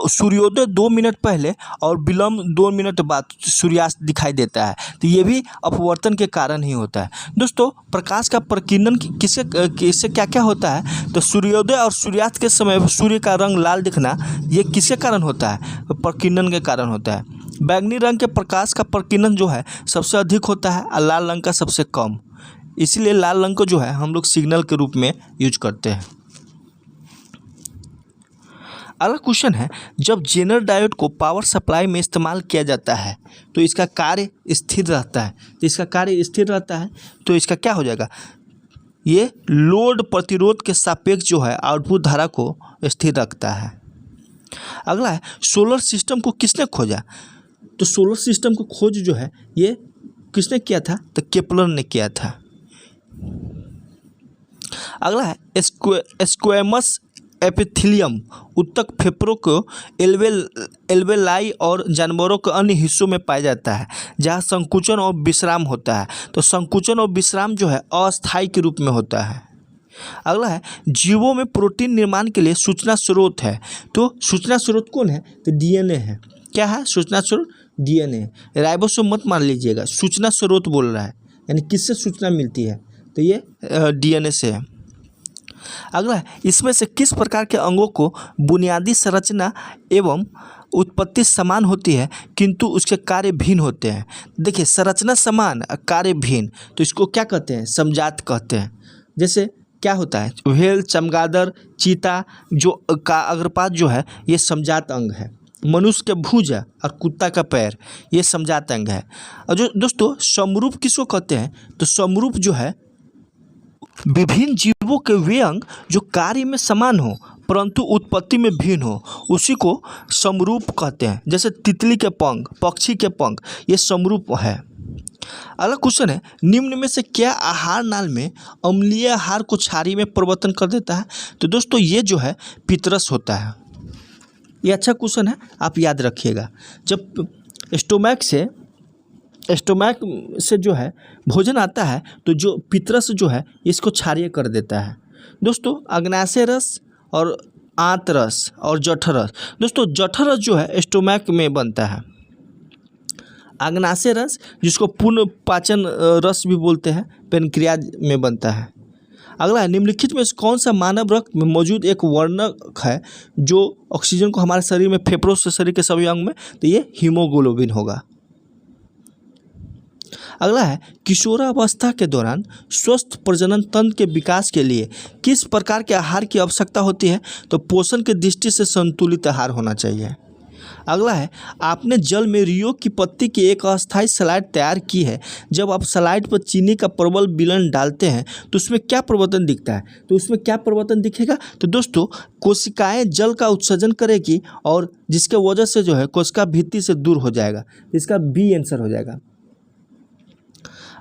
सूर्योदय 2 मिनट पहले और विलंब 2 मिनट बाद सूर्यास्त दिखाई देता है, तो ये भी अपवर्तन के कारण ही होता है। दोस्तों प्रकाश का प्रकीर्णन किससे क्या क्या होता है? तो सूर्योदय और सूर्यास्त के समय सूर्य का रंग लाल दिखना, ये किसके कारण होता है? प्रकीर्णन के कारण होता है। बैंगनी रंग के प्रकाश का प्रकीर्णन जो है सबसे अधिक होता है और लाल रंग का सबसे कम, इसलिए लाल रंग को जो है हम लोग सिग्नल के रूप में यूज करते हैं। अगला क्वेश्चन है, जब जेनर डायोड को पावर सप्लाई में इस्तेमाल किया जाता है तो इसका कार्य स्थिर रहता है। तो इसका कार्य स्थिर रहता है तो इसका क्या हो जाएगा? ये लोड प्रतिरोध के सापेक्ष जो है आउटपुट धारा को स्थिर रखता है। अगला है, सोलर सिस्टम को किसने खोजा? तो सोलर सिस्टम को खोज जो है ये किसने किया था? तो केपलर ने किया था। अगला है, स्क्वैमस एपिथेलियम उत्तक फेफड़ों को एल्वेलाई और जानवरों के अन्य हिस्सों में पाया जाता है जहाँ संकुचन और विश्राम होता है। तो संकुचन और विश्राम जो है अस्थायी के रूप में होता है। अगला है, जीवों में प्रोटीन निर्माण के लिए सूचना स्रोत है। तो सूचना स्रोत कौन है? तो डीएनए है। क्या है सूचना स्रोत? डीएनए। राइबोसोम मत मान लीजिएगा, सूचना स्रोत बोल रहा है, यानी किससे सूचना मिलती है? तो ये डीएनए से है। अगला है, इसमें से किस प्रकार के अंगों को बुनियादी संरचना एवं उत्पत्ति समान होती है किंतु उसके कार्य भिन्न होते हैं? देखिए संरचना समान कार्य भिन्न, तो इसको क्या कहते हैं? समजात कहते हैं। जैसे क्या होता है? व्हेल, चमगादड़, चीता जो का अग्रपात जो है ये समजात अंग है। मनुष्य के भुजा और कुत्ता का पैर ये समजात अंग है। और जो दोस्तों समरूप किसको कहते हैं? तो समरूप जो है विभिन्न जीवों के वे अंग जो कार्य में समान हो परंतु उत्पत्ति में भिन्न हो, उसी को समरूप कहते हैं। जैसे तितली के पंख, पक्षी के पंख, ये समरूप है। अगला क्वेश्चन है, निम्न में से क्या आहार नाल में अम्लीय आहार को क्षारीय में परिवर्तन कर देता है? तो दोस्तों ये जो है पितरस होता है। ये अच्छा क्वेश्चन है, आप याद रखिएगा। जब स्टोमैक से जो है भोजन आता है तो जो पितरस जो है इसको क्षारीय कर देता है। दोस्तों अग्नाशय रस और आंत रस और जठर रस, दोस्तों जठर रस जो है स्टोमैक में बनता है। अग्नाशय रस जिसको पूर्ण पाचन रस भी बोलते हैं पेनक्रियाज में बनता है। अगला है, निम्नलिखित में कौन सा मानव रक्त में मौजूद एक वर्णक है जो ऑक्सीजन को हमारे शरीर में फेफड़ों से शरीर के सभी अंग में? तो ये हीमोग्लोबिन होगा। अगला है, किशोरावस्था के दौरान स्वस्थ प्रजनन तंत्र के विकास के लिए किस प्रकार के आहार की आवश्यकता होती है? तो पोषण की दृष्टि से संतुलित आहार होना चाहिए। अगला है, आपने जल में रियो की पत्ती की एक अस्थायी स्लाइड तैयार की है। जब आप स्लाइड पर चीनी का प्रबल विलयन डालते हैं तो उसमें क्या परिवर्तन दिखता है? तो उसमें क्या परिवर्तन दिखेगा? तो दोस्तों कोशिकाएं जल का उत्सर्जन करेगी और जिसके वजह से जो है कोशिका भित्ति से दूर हो जाएगा। इसका बी आंसर हो जाएगा।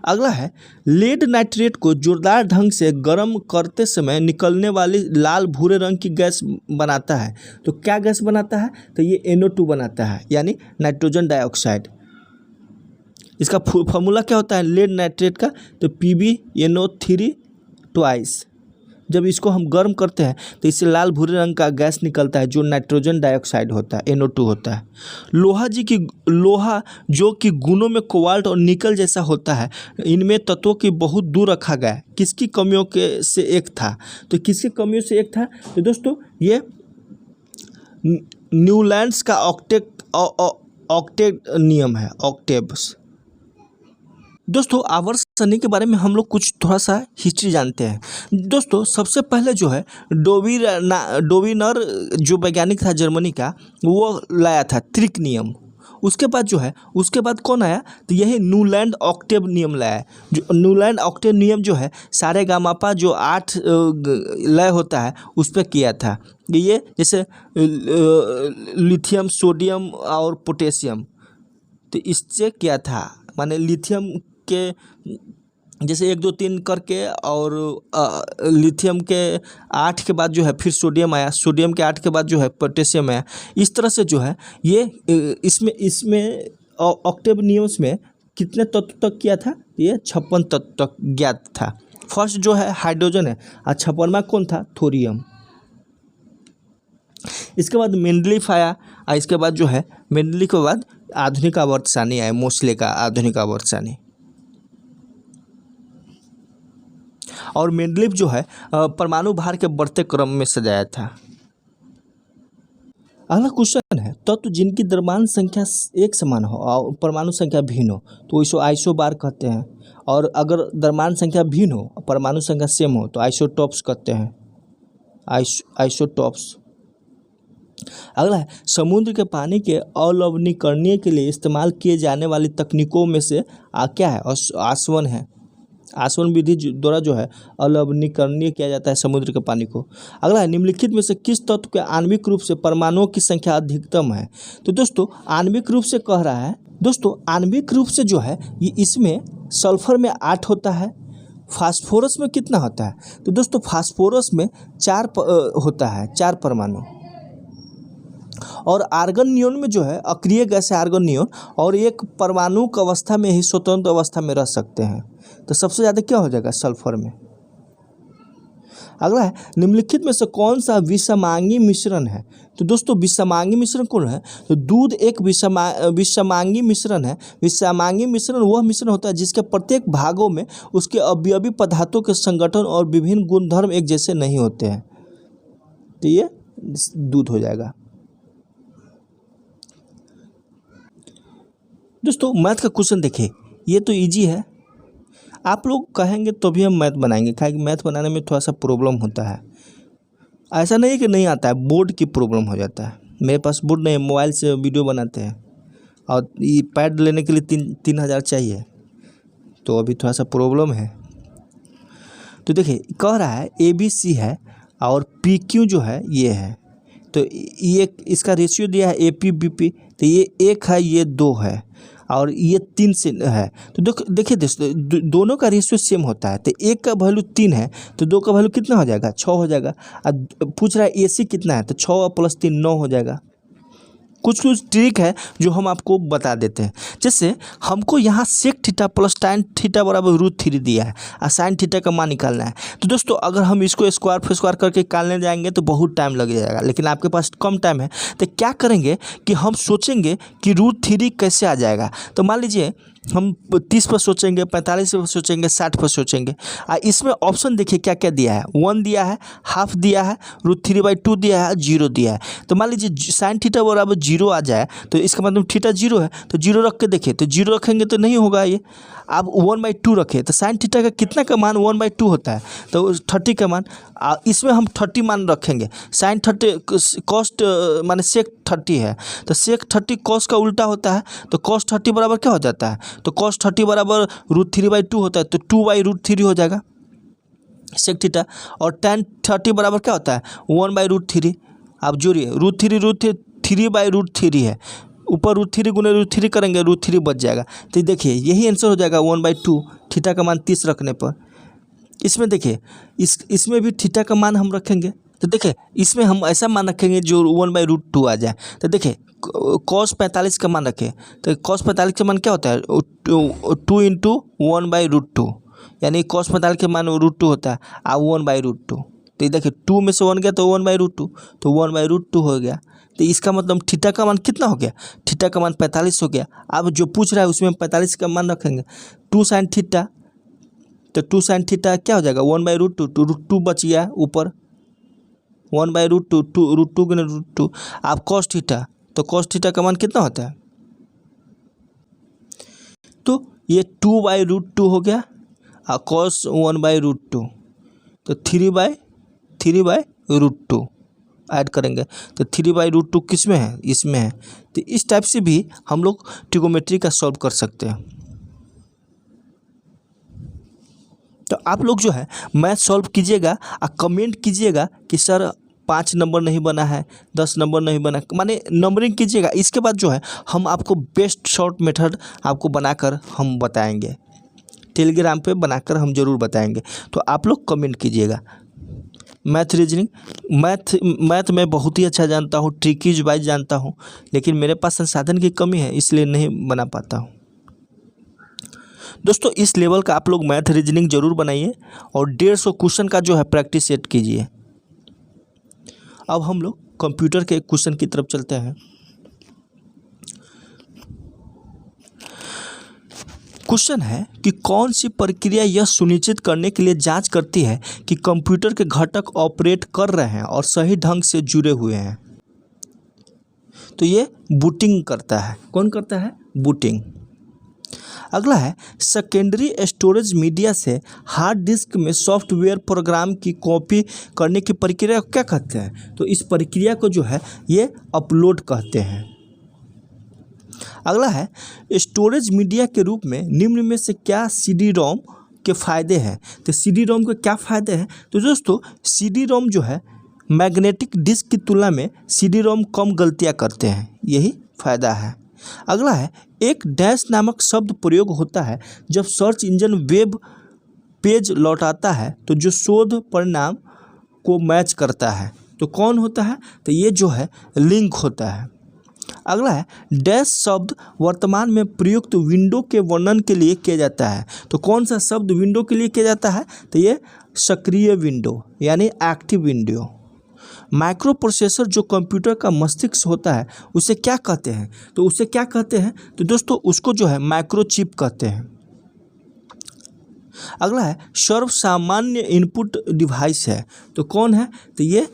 अगला है, लेड नाइट्रेट को जोरदार ढंग से गर्म करते समय निकलने वाली लाल भूरे रंग की गैस बनाता है। तो क्या गैस बनाता है? तो ये NO2 बनाता है, यानी नाइट्रोजन डाइऑक्साइड। इसका फॉर्मूला क्या होता है लेड नाइट्रेट का? तो PbNO3 ट्वाइस। जब इसको हम गर्म करते हैं तो इससे लाल भूरे रंग का गैस निकलता है जो नाइट्रोजन डाइऑक्साइड होता है, NO2 होता है। लोहा जो कि गुणों में कोबाल्ट और निकल जैसा होता है, इनमें तत्वों की बहुत दूर रखा गया है। किसकी कमियों के से एक था? तो किसकी कमियों से एक था? तो दोस्तों ये न्यूलैंड्स का ऑक्टेट नियम है, ऑक्टेव्स। दोस्तों आवर्त सारणी के बारे में हम लोग कुछ थोड़ा सा हिस्ट्री जानते हैं। दोस्तों सबसे पहले जो है डोविनर जो वैज्ञानिक था जर्मनी का, वो लाया था त्रिक नियम। उसके बाद जो है, उसके बाद कौन आया, तो यही न्यूलैंड ऑक्टेव नियम लाया है। जो न्यूलैंड ऑक्टेव नियम जो है सारे गामापा जो 8 लय होता है उस पर किया था। ये जैसे लिथियम, सोडियम और पोटेशियम, तो इससे क्या था, माने लिथियम के जैसे 1 2 3 करके, और लिथियम के 8 के बाद जो है फिर सोडियम आया, सोडियम के 8 के बाद जो है पोटेशियम आया। इस तरह से जो है ये इसमें ऑक्टेव नियम्स में कितने तत्व तक किया था, ये 56 तत्व तक ज्ञात था। फर्स्ट जो है हाइड्रोजन है और 56वां कौन था, थोरियम। इसके बाद मेंडलीफ आया, और इसके बाद जो है मेंडलीफ के बाद आधुनिक आवर्त सारणी आया, मोस्ले का आधुनिक आवर्त सारणी। और मेंडलीफ जो है परमाणु भार के बढ़ते क्रम में सजाया था। अगला क्वेश्चन है, तत्व जिनकी द्रव्यमान संख्या एक समान हो और परमाणु संख्या भिन्न हो तो इसको आइसोबार कहते हैं, और अगर द्रव्यमान संख्या भिन्न हो और परमाणु संख्या सेम हो तो आइसोटॉप्स कहते हैं, आइसोटॉप्स। अगला है, समुद्र के पानी के अलवणीकरण के लिए इस्तेमाल किए जाने वाली तकनीकों में से क्या है, आसवन है। आसवन विधि द्वारा जो है अलवणीकरण किया जाता है समुद्र के पानी को। अगला है, निम्नलिखित में से किस तत्व के आणविक रूप से परमाणुओं की संख्या अधिकतम है। तो दोस्तों आणविक रूप से कह रहा है, दोस्तों आणविक रूप से जो है ये इसमें सल्फर में 8 होता है, फास्फोरस में कितना होता है, तो दोस्तों फास्फोरस में 4 होता है, 4 परमाणु। और आर्गन नियोन में जो है अक्रिय गैस है आर्गन नियोन, और एक परमाणु की अवस्था में ही स्वतंत्र अवस्था में रह सकते हैं, तो सबसे ज़्यादा क्या हो जाएगा, सल्फर में। अगला है, निम्नलिखित में से कौन सा विषमांगी मिश्रण है। तो दोस्तों विषमांगी मिश्रण कौन है, तो दूध एक विषमांगी मिश्रण है। विषमांगी मिश्रण वह मिश्रण होता है जिसके प्रत्येक भागों में उसके अवयवी पदार्थों के संगठन और विभिन्न गुणधर्म एक जैसे नहीं होते हैं, तो ये दूध हो जाएगा। दोस्तों मैथ का क्वेश्चन देखिए, ये तो इजी है, आप लोग कहेंगे तो भी हम मैथ बनाएंगे, क्या कि मैथ बनाने में थोड़ा सा प्रॉब्लम होता है। ऐसा नहीं है कि नहीं आता है, बोर्ड की प्रॉब्लम हो जाता है। मेरे पास बोर्ड नहीं है, मोबाइल से वीडियो बनाते हैं, और ये पैड लेने के लिए 3,000 चाहिए, तो अभी थोड़ा सा प्रॉब्लम है। तो देखिए कह रहा है ABC है और PQ जो है ये है, तो ये इसका रेशियो दिया है AP/BP, तो ये 1 है, ये 2 है, और ये 3 से है। तो देखिए दोनों का रेशियो सेम होता है, तो 1 का वैल्यू 3 है तो 2 का वैल्यू कितना हो जाएगा, 6 हो जाएगा। पूछ रहा है AC कितना है, तो 6 + 3 9 हो जाएगा। कुछ ट्रिक है जो हम आपको बता देते हैं। जैसे हमको यहाँ sec theta plus tan theta बराबर √3 दिया है और साइन थीटा का मान निकालना है। तो दोस्तों अगर हम इसको स्क्वायर फिर स्क्वायर करके निकालने जाएंगे तो बहुत टाइम लग जाएगा, लेकिन आपके पास कम टाइम है, तो क्या करेंगे कि हम सोचेंगे कि √3 कैसे आ जाएगा। तो मान लीजिए हम 30 पर सोचेंगे, 45 पर सोचेंगे, 60 पर सोचेंगे। इसमें ऑप्शन देखिए क्या क्या दिया है, 1 दिया है, हाफ दिया है, √3/2 दिया है, 0 दिया है। तो मान लीजिए साइन थीटा बराबर 0 आ जाए तो इसका मतलब थीटा 0 है, तो 0 रख के देखिए, तो 0 रखेंगे तो नहीं होगा ये। आप 1/2 रखें तो साइन थीटा का कितना का मान 1/2 होता है, तो 30 का मान। इसमें हम 30 मान रखेंगे, साइन 30 कॉस्ट माने सेक 30 है, तो सेक 30 कॉस का उल्टा होता है, तो कॉस 30 बराबर क्या हो जाता है, तो कॉस 30 बराबर √3/2 होता है, तो 2/√3 हो जाएगा सेक थीटा। और tan 30 बराबर क्या होता है, 1/√3। आप जोड़िए, √3 है, ऊपर √3 गुने √3 करेंगे, √3 बच जाएगा। तो देखिए यही आंसर हो जाएगा 1/2, थीटा का मान 30 रखने पर। इसमें देखिए इसमें भी थीटा का मान हम रखेंगे, तो देखिए इसमें हम ऐसा मान रखेंगे जो 1/√2 आ जाए। तो देखिए cos 45 का मान रखें, तो cos 45 का मान क्या होता है, 2 × 1/√2, यानी cos 45 का मान √2 होता है, 1/√2। तो ये देखिए 2 में से 1 गया तो 1/√2, तो 1/√2 हो गया। तो इसका मतलब थीटा का मान कितना हो गया, थीटा का मान 45 हो गया। अब जो पूछ रहा है उसमें 45 का मान रखेंगे, 2 sin थीटा, तो 2 sin थीटा क्या हो जाएगा, 1/√2, तो √2 बच गया ऊपर, 1/√2, √2 गुने √2। आप cos थीटा, तो cos थीटा का मान कितना होता है, तो ये 2/√2 हो गया, और cos 1/√2, तो 3/√2, ऐड करेंगे तो 3/√2 किस में है, इसमें है। तो इस टाइप से भी हम लोग ट्रिगोनोमेट्री का सॉल्व कर सकते हैं। तो आप लोग जो है मैथ सॉल्व कीजिएगा और कमेंट कीजिएगा कि सर 5 नंबर नहीं बना है, 10 नंबर नहीं बना, माने नंबरिंग कीजिएगा। इसके बाद जो है हम आपको बेस्ट शॉर्ट मेथड आपको बनाकर हम बताएंगे, टेलीग्राम पे बनाकर हम ज़रूर बताएंगे। तो आप लोग कमेंट कीजिएगा। मैथ रीजनिंग, मैथ मैं बहुत ही अच्छा जानता हूँ, ट्रिकीज वाइज जानता हूँ, लेकिन मेरे पास संसाधन की कमी है, इसलिए नहीं बना पाता हूँ। दोस्तों इस लेवल का आप लोग मैथ रीजनिंग जरूर बनाइए और 150 क्वेश्चन का जो है प्रैक्टिस सेट कीजिए। अब हम लोग कंप्यूटर के क्वेश्चन की तरफ चलते हैं। क्वेश्चन है कि कौन सी प्रक्रिया यह सुनिश्चित करने के लिए जांच करती है कि कंप्यूटर के घटक ऑपरेट कर रहे हैं और सही ढंग से जुड़े हुए हैं। तो ये बूटिंग करता है। कौन करता है? बूटिंग। अगला है सेकेंडरी स्टोरेज मीडिया से हार्ड डिस्क में सॉफ्टवेयर प्रोग्राम की कॉपी करने की प्रक्रिया को क्या कहते हैं? तो इस प्रक्रिया को जो है ये अपलोड कहते हैं। अगला है स्टोरेज मीडिया के रूप में निम्न में से क्या सीडी रोम के फ़ायदे हैं? तो सीडी रोम के क्या फ़ायदे हैं? तो दोस्तों सीडी रोम जो है मैग्नेटिक डिस्क की तुलना में सीडी रोम कम गलतियां करते हैं, यही फ़ायदा है। अगला है एक डैश नामक शब्द प्रयोग होता है जब सर्च इंजन वेब पेज लौटाता है तो जो शोध परिणाम को मैच करता है। तो कौन होता है? तो ये जो है लिंक होता है। अगला है डैश शब्द वर्तमान में प्रयुक्त विंडो के वर्णन के लिए किया जाता है। तो कौन सा शब्द विंडो के लिए किया जाता है? तो ये सक्रिय विंडो यानी एक्टिव विंडो। माइक्रो प्रोसेसर जो कंप्यूटर का मस्तिष्क होता है उसे क्या कहते हैं? तो उसे क्या कहते हैं? तो दोस्तों उसको जो है माइक्रोचिप कहते हैं। अगला है सर्वसामान्य इनपुट डिवाइस है। तो कौन है? तो ये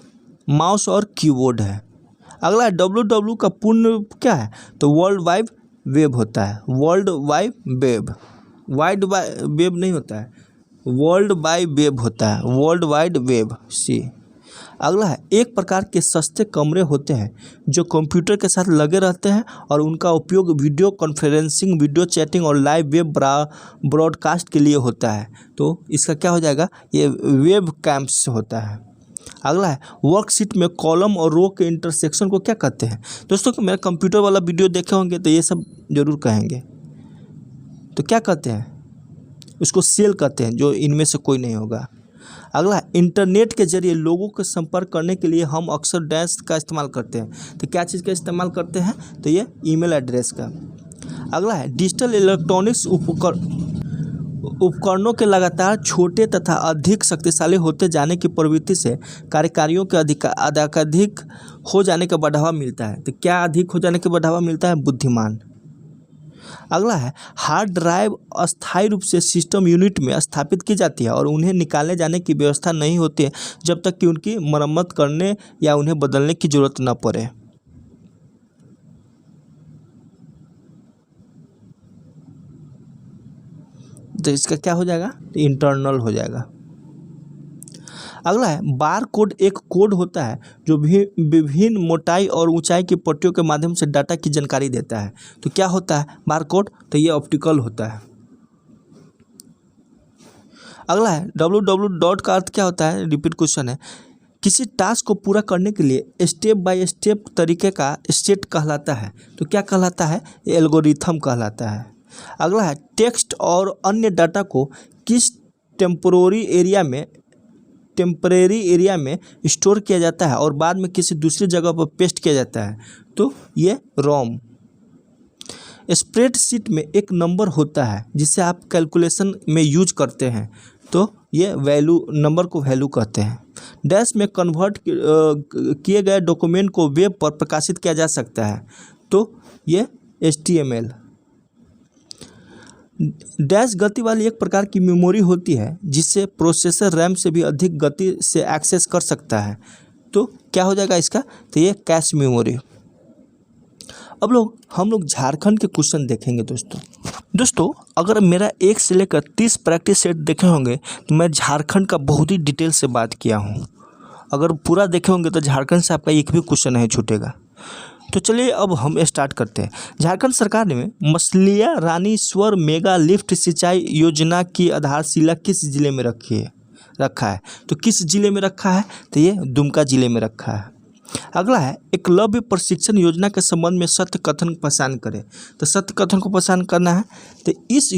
माउस और कीबोर्ड है। अगला है www का पूर्ण क्या है? तो वर्ल्ड वाइड वेब होता है। World wide web, wide web नहीं होता है, वर्ल्ड वाइड वेब होता है, वर्ल्ड वाइड वेब सी। अगला है एक प्रकार के सस्ते कमरे होते हैं जो कंप्यूटर के साथ लगे रहते हैं और उनका उपयोग वीडियो कॉन्फ्रेंसिंग, वीडियो चैटिंग और लाइव वेब ब्रॉडकास्ट के लिए होता है। तो इसका क्या हो जाएगा? ये वेब कैम्प्स होता है। अगला है वर्कशीट में कॉलम और रो के इंटरसेक्शन को क्या कहते हैं? दोस्तों मेरा कंप्यूटर वाला वीडियो देखे होंगे तो ये सब जरूर कहेंगे। तो क्या कहते हैं? उसको सेल कहते हैं, जो इनमें से कोई नहीं होगा। अगला इंटरनेट के जरिए लोगों के संपर्क करने के लिए हम अक्सर डैश का इस्तेमाल करते हैं। तो क्या चीज़ का इस्तेमाल करते हैं? तो ये ईमेल एड्रेस का। अगला है डिजिटल इलेक्ट्रॉनिक्स उपकरणों के लगातार छोटे तथा अधिक शक्तिशाली होते जाने की प्रवृत्ति से कार्यकारियों के अधिक हो जाने का बढ़ावा मिलता है। तो क्या अधिक हो जाने का बढ़ावा मिलता है? बुद्धिमान। अगला है हार्ड ड्राइव अस्थायी रूप से सिस्टम यूनिट में स्थापित की जाती है और उन्हें निकाले जाने की व्यवस्था नहीं होती है जब तक कि उनकी मरम्मत करने या उन्हें बदलने की जरूरत न पड़े। तो इसका क्या हो जाएगा? तो इंटरनल हो जाएगा। अगला है बार कोड एक कोड होता है जो भी विभिन्न मोटाई और ऊंचाई की पट्टियों के माध्यम से डाटा की जानकारी देता है। तो क्या होता है बार कोड? तो ये ऑप्टिकल होता है। अगला है www का अर्थ क्या होता है? रिपीट क्वेश्चन है। किसी टास्क को पूरा करने के लिए स्टेप बाय स्टेप तरीके का स्टेट कहलाता है। तो क्या कहलाता है? एल्गोरिथम कहलाता है। अगला है टेक्स्ट और अन्य डाटा को किस टेम्परेरी एरिया में स्टोर किया जाता है और बाद में किसी दूसरी जगह पर पेस्ट किया जाता है। तो ये रोम। स्प्रेडशीट में एक नंबर होता है जिसे आप कैलकुलेशन में यूज करते हैं। तो ये वैल्यू, नंबर को वैल्यू कहते हैं। डैश में कन्वर्ट किए गए डॉक्यूमेंट को वेब पर प्रकाशित किया जा सकता है। तो ये HTML। डैश गति वाली एक प्रकार की मेमोरी होती है जिससे प्रोसेसर रैम से भी अधिक गति से एक्सेस कर सकता है। तो क्या हो जाएगा इसका? तो ये कैश मेमोरी। अब हम लोग झारखंड के क्वेश्चन देखेंगे। दोस्तों अगर मेरा 1 से लेकर 30 प्रैक्टिस सेट देखे होंगे तो मैं झारखंड का बहुत ही डिटेल से बात किया हूँ। अगर पूरा देखे होंगे तो झारखंड से आपका एक भी क्वेश्चन नहीं छूटेगा। तो चलिए अब हम स्टार्ट करते हैं। झारखंड सरकार ने मसलिया रानीश्वर मेगा लिफ्ट सिंचाई योजना की आधारशिला किस जिले में रखा है? तो किस जिले में रखा है? तो ये दुमका जिले में रखा है। अगला है एकलव्य प्रशिक्षण योजना के संबंध में सत्य कथन पहचान करें। तो सत्य कथन को पहचान करना है। तो इस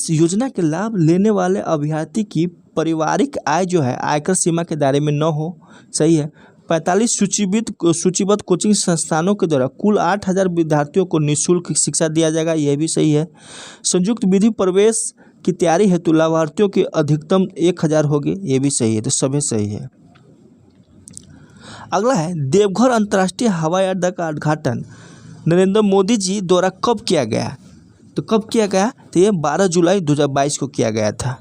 योजना के लाभ लेने वाले अभ्यर्थी की पारिवारिक आय जो है आयकर सीमा के दायरे में न हो। सही है। 45 सूचीबद्ध कोचिंग संस्थानों के द्वारा कुल 8,000 विद्यार्थियों को निःशुल्क शिक्षा दिया जाएगा। यह भी सही है। संयुक्त विधि प्रवेश की तैयारी हेतु लाभार्थियों की अधिकतम 1,000 होगी। ये भी सही है। तो सभी सही है। अगला है देवघर अंतर्राष्ट्रीय हवाई अड्डा का उद्घाटन नरेंद्र मोदी जी द्वारा कब किया गया? तो कब किया गया? तो ये 12 जुलाई 2022 को किया गया था।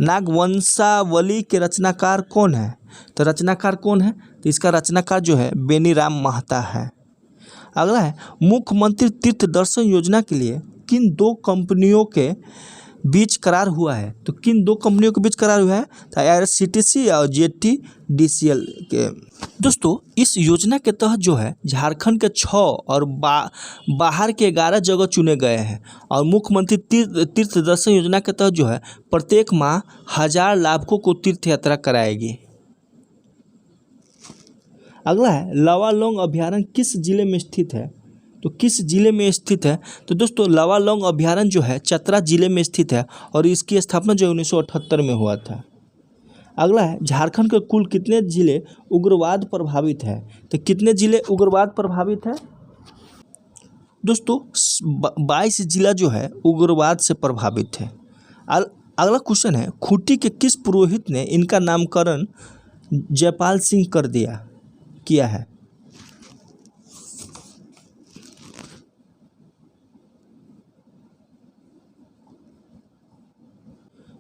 नागवंशावली के रचनाकार कौन है? तो रचनाकार कौन है? तो इसका रचनाकार जो है बेनीराम महता है। अगला है मुख्यमंत्री तीर्थ दर्शन योजना के लिए किन दो कंपनियों के बीच करार हुआ है? तो किन दो कंपनियों के बीच करार हुआ है? तो IRCTC और JTDCL के। दोस्तों इस योजना के तहत जो है झारखंड के 6 और बाहर के 11 जगह चुने गए हैं और मुख्यमंत्री तीर्थ दर्शन योजना के तहत जो है प्रत्येक माह 1000 लाभुकों को तीर्थ यात्रा कराएगी। अगला है लावालौंग अभयारण्य किस जिले में स्थित है? तो किस जिले में स्थित है? तो दोस्तों लावालौंग अभयारण्य जो है चतरा जिले में स्थित है और इसकी स्थापना जो 1978 में हुआ था। अगला है झारखंड के कुल कितने जिले उग्रवाद प्रभावित है? तो कितने जिले उग्रवाद प्रभावित है? दोस्तों 22 जिला जो है उग्रवाद से प्रभावित है। अगला क्वेश्चन है खूंटी के किस पुरोहित ने इनका नामकरण जयपाल सिंह किया है?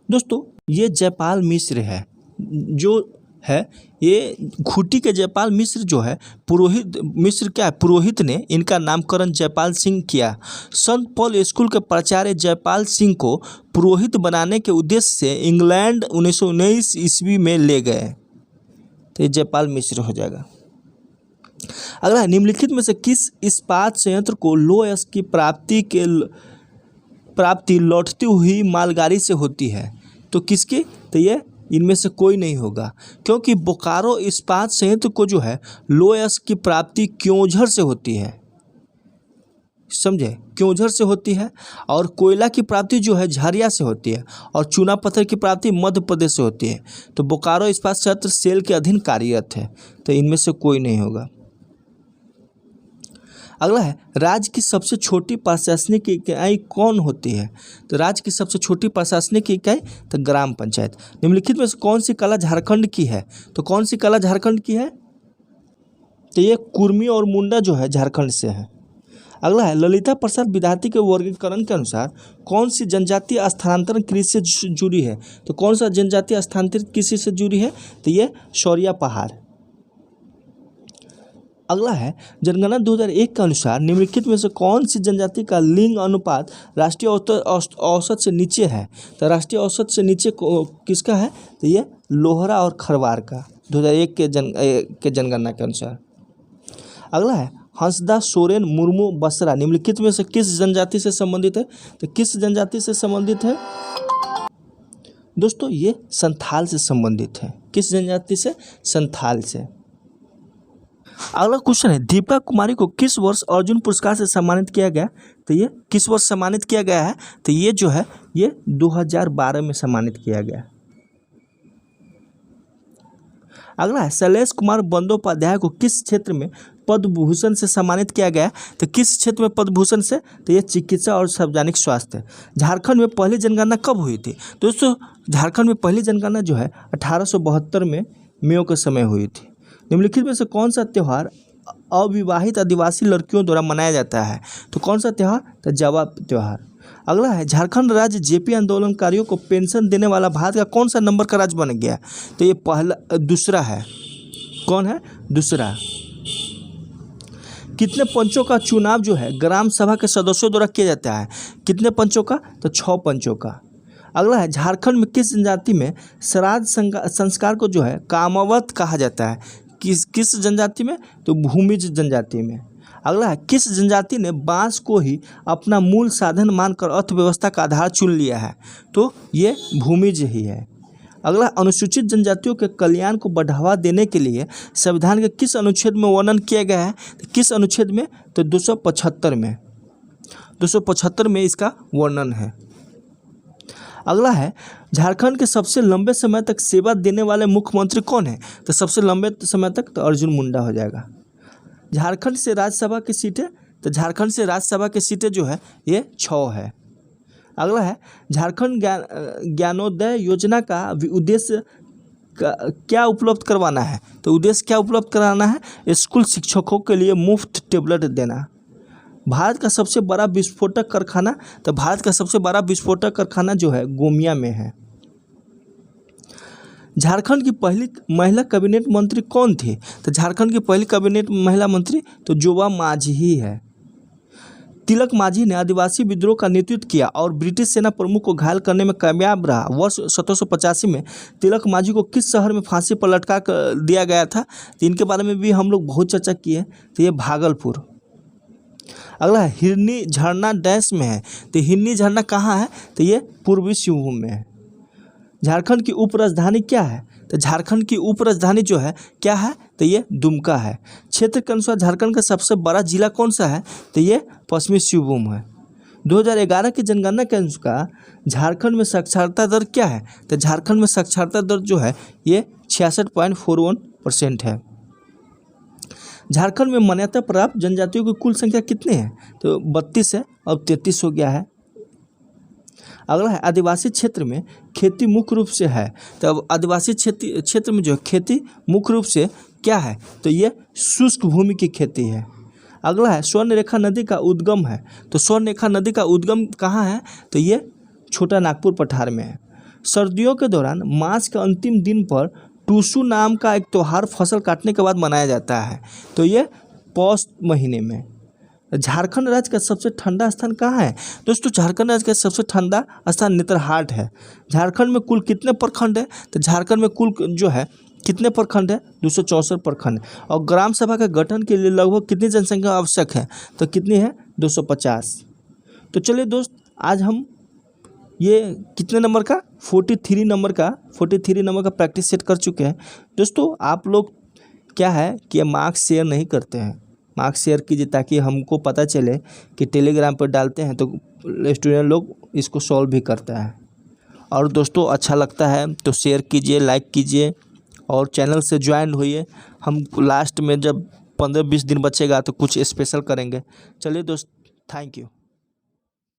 दोस्तों ये जयपाल मिश्र है जो है ये खूंटी के जयपाल मिश्र जो है पुरोहित ने इनका नामकरण जयपाल सिंह किया। संत पॉल स्कूल के प्राचार्य जयपाल सिंह को पुरोहित बनाने के उद्देश्य से इंग्लैंड 1919 ईस्वी में ले गए। तो ये जयपाल मिश्र हो जाएगा। अगला निम्नलिखित में से किस इस्पात संयंत्र को लोह की प्राप्ति लौटती हुई मालगाड़ी से होती है? तो किसकी? तो ये इनमें से कोई नहीं होगा क्योंकि बोकारो इस्पात संयंत्र को जो है लोह की प्राप्ति क्योंझर से होती है। समझे? क्योंझर से होती है और कोयला की प्राप्ति जो है झरिया से होती है और चूना पत्थर की प्राप्ति मध्य प्रदेश से होती है। तो बोकारो इस्पात संयंत्र सेल के अधीन कार्यरत है। तो इनमें से कोई नहीं होगा। अगला है राज्य की सबसे छोटी प्रशासनिक इकाई कौन होती है? तो राज्य की सबसे छोटी प्रशासनिक इकाई तो ग्राम पंचायत। निम्नलिखित में से कौन सी कला झारखंड की है? तो कौन सी कला झारखंड की है? तो ये कुर्मी और मुंडा जो है झारखंड से है। अगला है ललिता प्रसाद विद्यार्थी के वर्गीकरण के अनुसार कौन सी जनजाति स्थानांतरण कृषि से जुड़ी है? तो कौन सा जनजाति स्थानांतरित कृषि से जुड़ी है? तो ये शौर्या पहाड़। अगला है जनगणना 2001 के अनुसार निम्नलिखित में से कौन सी जनजाति का लिंग अनुपात राष्ट्रीय औसत से नीचे है? तो राष्ट्रीय औसत से नीचे किसका है? तो ये लोहरा और खरवार का 2001 के जनगणना के अनुसार। अगला है हंसदा सोरेन मुर्मू बसरा निम्नलिखित में से किस जनजाति से संबंधित है? तो किस जनजाति से संबंधित है? दोस्तों ये संथाल से संबंधित है। किस जनजाति से? संथाल से। अगला क्वेश्चन है दीपिका कुमारी को किस वर्ष अर्जुन पुरस्कार से सम्मानित किया गया? तो ये किस वर्ष सम्मानित किया गया है? तो ये जो है ये 2012 में सम्मानित किया गया। अगला है शैलेश कुमार बंदोपाध्याय को किस क्षेत्र में पद्म भूषण से सम्मानित किया गया? तो किस क्षेत्र में पद्म भूषण से? तो ये चिकित्सा और सार्वजनिक स्वास्थ्य। झारखंड में पहली जनगणना कब हुई थी? दोस्तों झारखंड में पहली जनगणना जो है 1872 में मेयो के समय हुई थी। निम्नलिखित में से कौन सा त्यौहार अविवाहित आदिवासी लड़कियों द्वारा मनाया जाता है? तो कौन सा त्यौहार? तो जावा त्यौहार। अगला है झारखंड राज्य जेपी आंदोलनकारियों को पेंशन देने वाला भारत का कौन सा नंबर का राज्य बन गया? तो ये दूसरा है। कौन है? दूसरा। कितने पंचों का चुनाव जो है ग्राम सभा के सदस्यों द्वारा किया जाता है? कितने पंचों का? तो 6 पंचों का। अगला है झारखंड में किस जनजाति में श्राद्ध संस्कार को जो है कामावत कहा जाता है? किस जनजाति में? तो भूमिज जनजाति में। अगला है किस जनजाति ने बांस को ही अपना मूल साधन मानकर अर्थव्यवस्था का आधार चुन लिया है? तो ये भूमिज ही है। अगला अनुसूचित जनजातियों के कल्याण को बढ़ावा देने के लिए संविधान के किस अनुच्छेद में वर्णन किया गया है? तो किस अनुच्छेद में? तो 275 में। 275 में इसका वर्णन है। अगला है झारखंड के सबसे लंबे समय तक सेवा देने वाले मुख्यमंत्री कौन है? तो सबसे लंबे समय तक तो अर्जुन मुंडा हो जाएगा। झारखंड से राज्यसभा की सीटें, तो झारखंड से राज्यसभा की सीटें जो है ये 6 है। अगला है झारखंड ज्ञानोदय योजना का उद्देश्य क्या उपलब्ध करवाना है? तो उद्देश्य क्या उपलब्ध कराना है? स्कूल शिक्षकों के लिए मुफ्त टेबलेट देना। भारत का सबसे बड़ा विस्फोटक कारखाना, तो भारत का सबसे बड़ा विस्फोटक कारखाना जो है गोमिया में है। झारखंड की पहली महिला कैबिनेट मंत्री कौन थी? तो झारखंड की पहली कैबिनेट महिला मंत्री तो जोबा माझी ही है। तिलक माझी ने आदिवासी विद्रोह का नेतृत्व किया और ब्रिटिश सेना प्रमुख को घायल करने में कामयाब रहा। वर्ष 1785 में तिलक माझी को किस शहर में फांसी पर लटका कर दिया गया था? तो इनके बारे में भी हम लोग बहुत चर्चा किए। तो ये भागलपुर। अगला है हिरनी झरना डैश में है? तो हिरनी झरना कहाँ है? तो ये पूर्वी सिंहभूम में है। झारखंड की उप राजधानी क्या है? तो झारखंड की उप राजधानी जो है क्या है? तो ये दुमका है। क्षेत्र के अनुसार झारखंड का सबसे बड़ा जिला कौन सा है? तो ये पश्चिमी सिंहभूम है। 2011 की जनगणना के अनुसार झारखंड में साक्षरता दर क्या है? तो झारखंड में साक्षरता दर जो है ये 66.41% है। झारखंड में मान्यता प्राप्त जनजातियों की कुल संख्या कितनी है? तो 32 है, अब 33 हो गया है। अगला है आदिवासी क्षेत्र में खेती मुख्य रूप से है। तो अब आदिवासी क्षेत्र में जो खेती मुख्य रूप से क्या है? तो ये शुष्क भूमि की खेती है। अगला है स्वर्णरेखा नदी का उद्गम है। तो स्वर्णरेखा नदी का उद्गम कहाँ है? तो ये छोटा नागपुर पठार में है। सर्दियों के दौरान मार्च के अंतिम दिन पर टूसू नाम का एक त्यौहार फसल काटने के बाद मनाया जाता है। तो ये पौष महीने में। झारखंड राज्य का सबसे ठंडा स्थान कहाँ है? दोस्तों झारखंड राज्य का सबसे ठंडा स्थान नेतरहाट है। झारखंड में कुल कितने प्रखंड है? तो झारखंड में कुल जो है कितने प्रखंड है? 264 प्रखंड। और ग्राम सभा के गठन के लिए लगभग कितनी जनसंख्या आवश्यक है? तो कितनी है? 250। तो चलिए दोस्त, आज हम ये कितने नंबर का 43 नंबर का प्रैक्टिस सेट कर चुके हैं। दोस्तों आप लोग क्या है कि मार्क्स शेयर नहीं करते हैं, मार्क्स शेयर कीजिए ताकि हमको पता चले कि टेलीग्राम पर डालते हैं तो स्टूडेंट लोग इसको सॉल्व भी करता है। और दोस्तों अच्छा लगता है तो शेयर कीजिए, लाइक कीजिए और चैनल से ज्वाइन होइए। हम लास्ट में जब 15-20 दिन बचेगा तो कुछ स्पेशल करेंगे। चलिए दोस्त, थैंक यू।